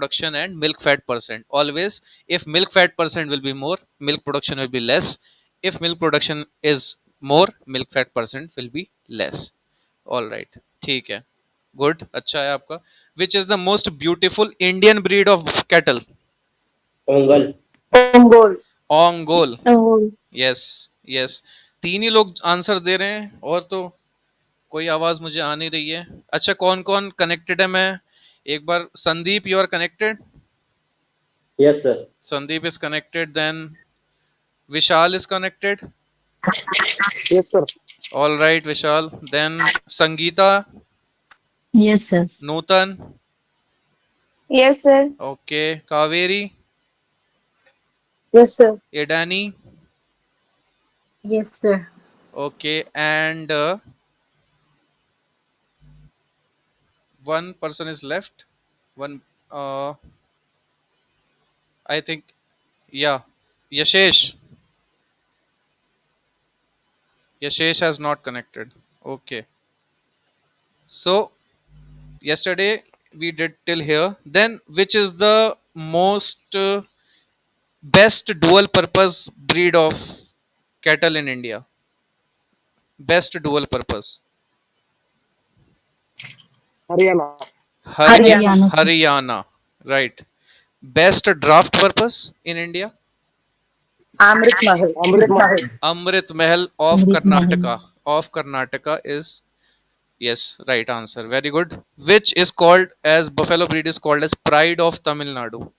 production and milk fat percent. Always, if milk fat percent will be more, milk production will be less. If milk production is more, milk fat percent will be less. All right, ठीक है, good, अच्छा है आपका. Which is the most beautiful Indian breed of cattle? ओंगल. Ongol. Ongol. Ongol. Yes, yes. तीन ही लोग answer दे रहे हैं, और तो कोई आवाज मुझे आ नहीं रही है. अच्छा, कौन कौन कनेक्टेड है? मैं एक बार, Sandeep, you are connected? Yes, sir. Sandeep is connected. Then Vishal is connected. Yes, sir. All right, Vishal. Then Sangeeta, Yes, sir. Nutan. Yes, sir. Okay, Kaveri, Yes, sir. Edani. Yes, sir. Okay, and one person is left. One, I think, yeah, Yashesh. Yashesh has not connected. Okay, so yesterday we did till here. Then, which is the most best dual purpose breed of cattle in India? Best dual purpose. Haryana. Haryana. Haryana, sir. Haryana. Right. Best draft purpose in India? Amrit Mahal. Amrit Mahal. Amrit Mahal of Amrit Mahal. Karnataka. Of Karnataka is, yes, right answer. Very good. Which is called as, buffalo breed is called as pride of Tamil Nadu?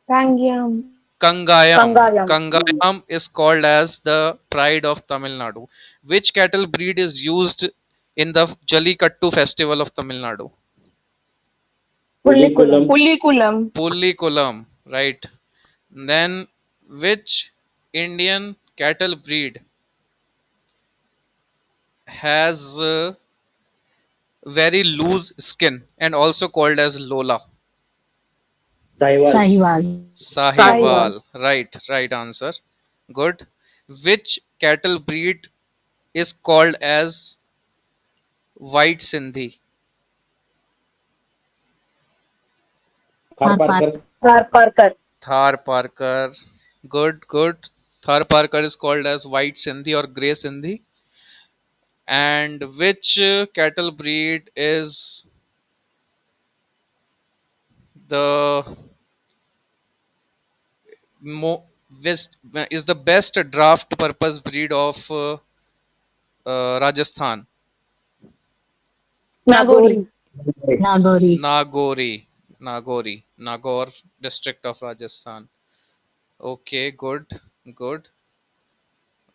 Kangyam. Kangayam. Kangayam. Kangayam is called as the pride of Tamil Nadu. Which cattle breed is used in the Jallikattu festival of Tamil Nadu? Pulikulam. Pulikulam. Pulikulam. Right. Then, which Indian cattle breed has very loose skin and also called as Lola? Sahiwal. Sahiwal. Sahiwal. Right, right answer. Good. Which cattle breed is called as White Sindhi? Thar Parkar. Thar Parkar. Thar Parkar. Good, good. Thar Parkar is called as White Sindhi or Grey Sindhi. And which cattle breed is the mo- best, is the best draft purpose breed of Rajasthan? Nagori. Nagori. Nagori. Nagori. Nagaur district of Rajasthan. Okay, good, good.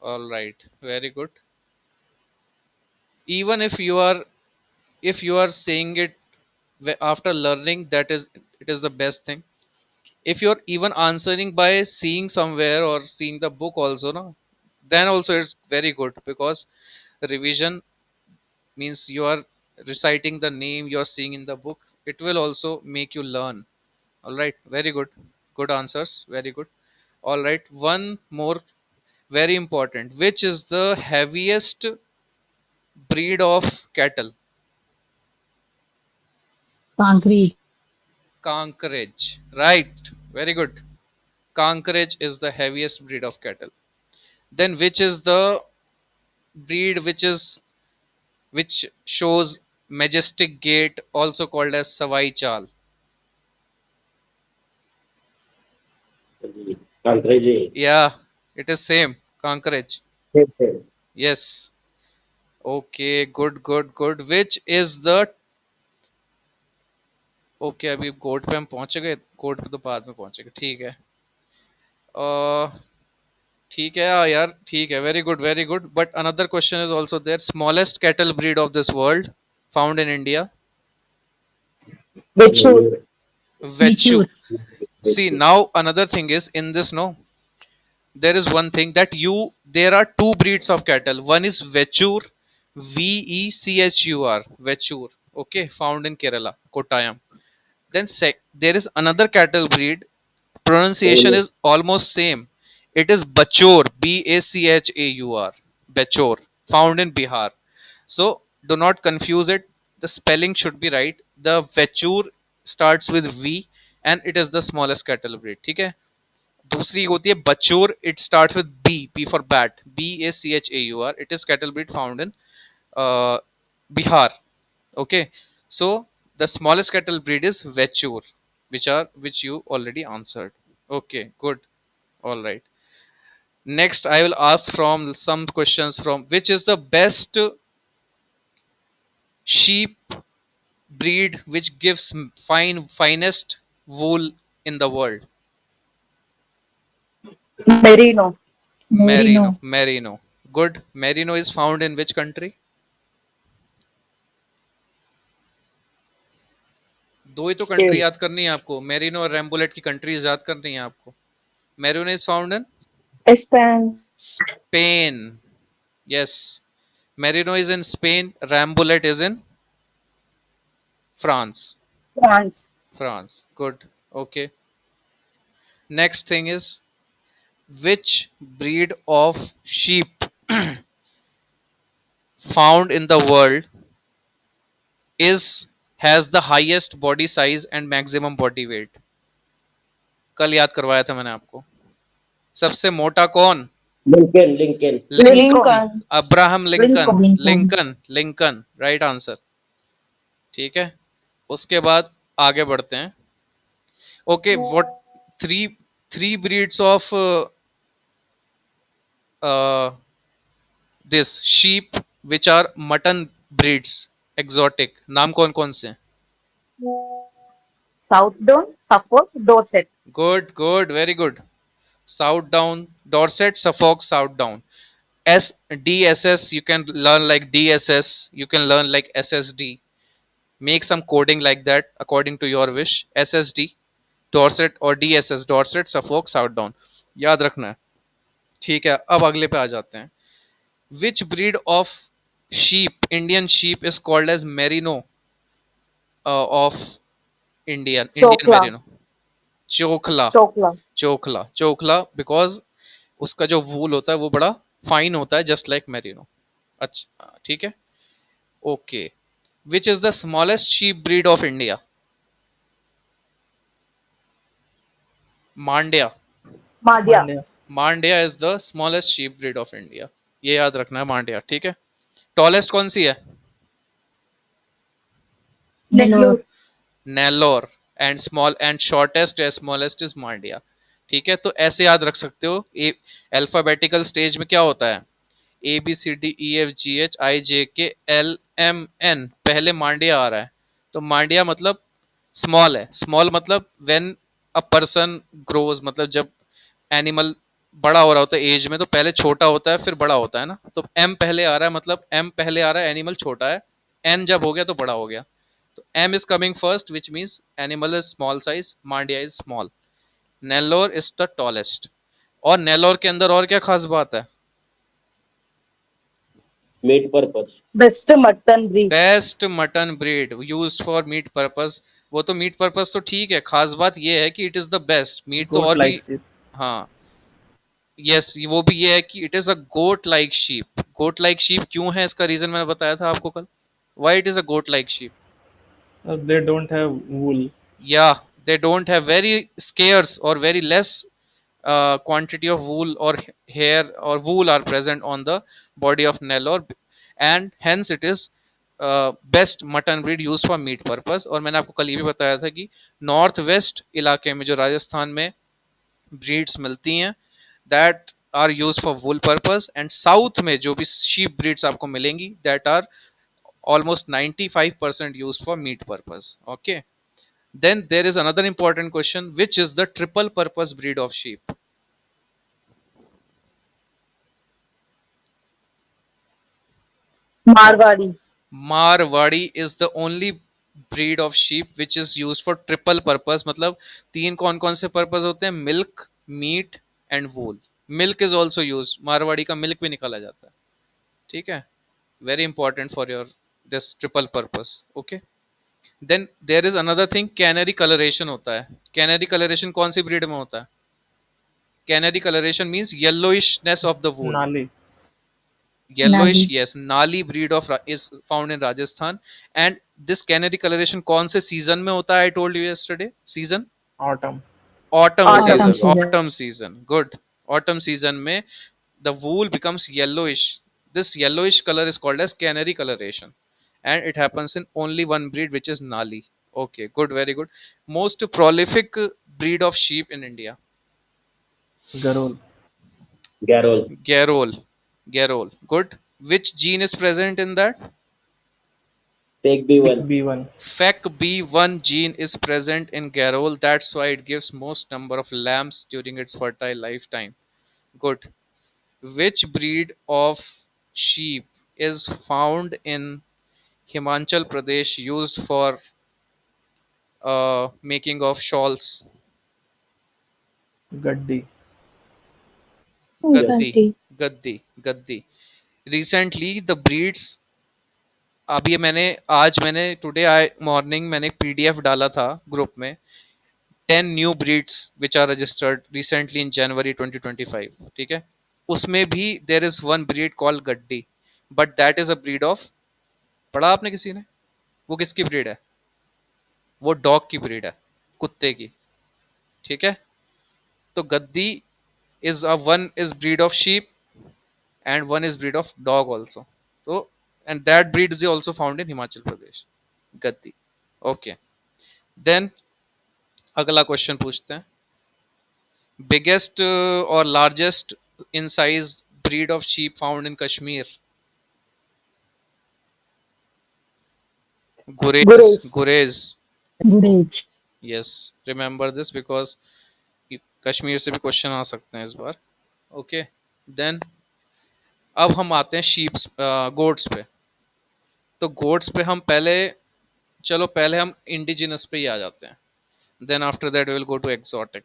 All right, very good. Even if you are saying it after learning, that is, it is the best thing. If you're even answering by seeing somewhere or seeing the book also, no, then also it's very good, because revision means you are reciting the name you are seeing in the book. It will also make you learn. All right, very good. Good answers, very good. All right, one more, very important. Which is the heaviest breed of cattle? Concrete. Kankaraj. Right, very good. Kankaraj is the heaviest breed of cattle. Then which is the breed which shows majestic gait, also called as Savai Chal? Kantreji. Yeah, it is same. Kankaraj. Same. Yes. Okay, good, good, good. Which is the, okay अभी court पे हम पहुंच गए, court पे तो बाद में पहुंचेंगे, ठीक है. ठीक है यार, ठीक है, very good, very good. But another question is also there. Smallest cattle breed of this world found in India? Vechur. Vechu. Vichur. See, now another thing is in this, no, there is one thing that there are two breeds of cattle. One is Vechur, Vechur, Vechur. Okay, found in Kerala, Kottayam. Then there is another cattle breed. Pronunciation is almost same. It is Bachor, Bachaur, Bachor, found in Bihar. So do not confuse it. The spelling should be right. The Vechur starts with V and it is the smallest cattle breed. ठीक है. दूसरी होती है बचूर. It starts with B. B for bat. Bachaur. It is cattle breed found in uh, Bihar. Okay. So the smallest cattle breed is Vechur, which you already answered. Okay. Good. All right. Next, I will ask from some questions from which is the best sheep breed which gives finest wool in the world. Merino. Merino. Merino. Merino. Good. Merino is found in which country? दो ही तो country Spain. याद करनी है आपको. Merino और रैम्बुलेट की countries याद करनी है आपको. Merino is found in Spain. Spain. Yes. Merino is in Spain. Rambouillet is in France. France. France. Good. Okay. Next thing is which breed of sheep found in the world is has the highest body size and maximum body weight? कल याद करवाया था मैंने आपको. सबसे मोटा कौन? Lincoln Lincoln Lincoln. Abraham Lincoln. Lincoln. Lincoln. Lincoln. Right answer. ठीक है. उसके बाद आगे बढ़ते हैं. Okay. What three three breeds of this sheep which are mutton breeds exotic. नाम कौन कौन से? Southdown, Suffolk, Dorset. Good. Good. Very good. Southdown, Dorset, Suffolk, Southdown. DSS you can learn like DSS. You can learn like SSD. Make some coding like that according to your wish. SSD, Dorset or DSS. Dorset, Suffolk, Southdown. याद रखना है. ठीक है. अब अगले पे आ जाते हैं. Which breed of sheep, Indian sheep, is called as merino of Indian Chokla. merino? चोखला. Chokla. चोखला. चोखला because उसका जो वूल होता है वो बड़ा फाइन होता है जस्ट लाइक मेरिनो. अच्छा. ठीक है. Okay. Which is the smallest sheep breed of India? Mandya. Madhya. Mandya is the smallest sheep breed of India. ये याद रखना है. मांड्या. ठीक है. टॉलेस्ट कौन सी है? Nellore. Nellore. And small and shortest या स्मॉलेस्ट इज मांड्या. ठीक है. तो ऐसे याद रख सकते हो. अल्फाबेटिकल स्टेज में क्या होता है? ABCDEFGHIJKLMN. पहले मांड्या आ रहा है. तो मांड्या मतलब स्मॉल है. स्मॉल मतलब व्हेन अ पर्सन ग्रोज, मतलब जब एनिमल बड़ा हो रहा होता है एज में तो पहले छोटा होता है फिर बड़ा होता है ना. तो एम पहले आ रहा है मतलब एम पहले आ रहा है, एनिमल छोटा है. एन जब हो गया तो बड़ा हो गया. तो M is coming first which means animal is small size. Mandya is small. Nellore is the tallest. और नेल्लोर के अंदर और क्या खास बात है? Meat purpose. Best mutton breed. Best mutton breed used for meat purpose. वो तो मीट पर्पस तो ठीक है. खास बात ये है कि it is the best meat. तो और भी. हाँ. यस. वो भी ये है कि it is a goat like sheep. Goat like sheep क्यों है इसका रीजन मैंने बताया था आपको कल. Why it is a goat like sheep? They don't have wool. Yeah, they don't have very scarce or very less quantity of wool or hair or wool are present on the body of Nellore, and hence it is best mutton breed used for meat purpose. और मैंने आपको कल ये भी बताया था कि north west इलाके में जो राजस्थान में ब्रीड्स मिलती हैं that are use for wool purpose, and south में जो भी शीप ब्रीड्स आपको मिलेंगी that are almost 95% used for meat purpose. Okay. Then there is another important question, which is the triple purpose breed of sheep? Marwari. Marwadi is the only breed of sheep which is used for triple purpose. मतलब तीन कौन कौन से purpose होते हैं? Milk, meat and wool. Milk is also use. Marwari का milk भी निकाला जाता है. ठीक है. Very important for your this triple purpose. Okay. Then there is another thing, canary coloration होता है. कैनरी कलरेशन कौन सी ब्रीड में होता है? Canary colouration means yellowishness of the wool. Nali. Yellowish, Nali. yes. Nali breed of is found in Rajasthan. And this canary coloration कौन से season में होता है? I told you yesterday. Season? Autumn. Autumn Autumn. season. Autumn season. Autumn season. Good. Autumn season में the wool becomes yellowish. This yellowish color is called as canary coloration, and it happens in only one breed, which is Nali. Okay, good, very good. Most prolific breed of sheep in India? Garol. Garol. Garol. Garol. Good. Which gene is present in that? Take B1. B1. FECB1 gene is present in Garol. That's why it gives most number of lambs during its fertile lifetime. Good. Which breed of sheep is found in Himachal Pradesh used for making of shawls? Gaddi. Gaddi. Gaddi. Gaddi. Recently, the breeds अभी मैंने today I morning मैंने एक PDF डाला था group में 10 new breeds which are registered recently in January 2025. ठीक है, उसमें भी there is one breed called Gaddi, but that is a breed of, पढ़ा आपने किसी ने? वो किसकी ब्रीड है? वो डॉग की ब्रीड है, कुत्ते की. ठीक है, तो गद्दी is one is breed of sheep and one is breed of dog also. So and that breed is also found in Himachal Pradesh. Gaddi. Okay. Then अगला क्वेश्चन पूछते हैं. Biggest or largest in size breed of sheep found in Kashmir? Gurez. Gurez. Gurez. Good age. Yes. Remember this because Kashmir से भी question आ सकते हैं इस बार. Okay. Then अब हम आते हैं शीप्स गोट्स पे. तो गोट्स पे हम पहले हम इंडिजिनस पे ही आ जाते हैं. Then after that will go to exotic.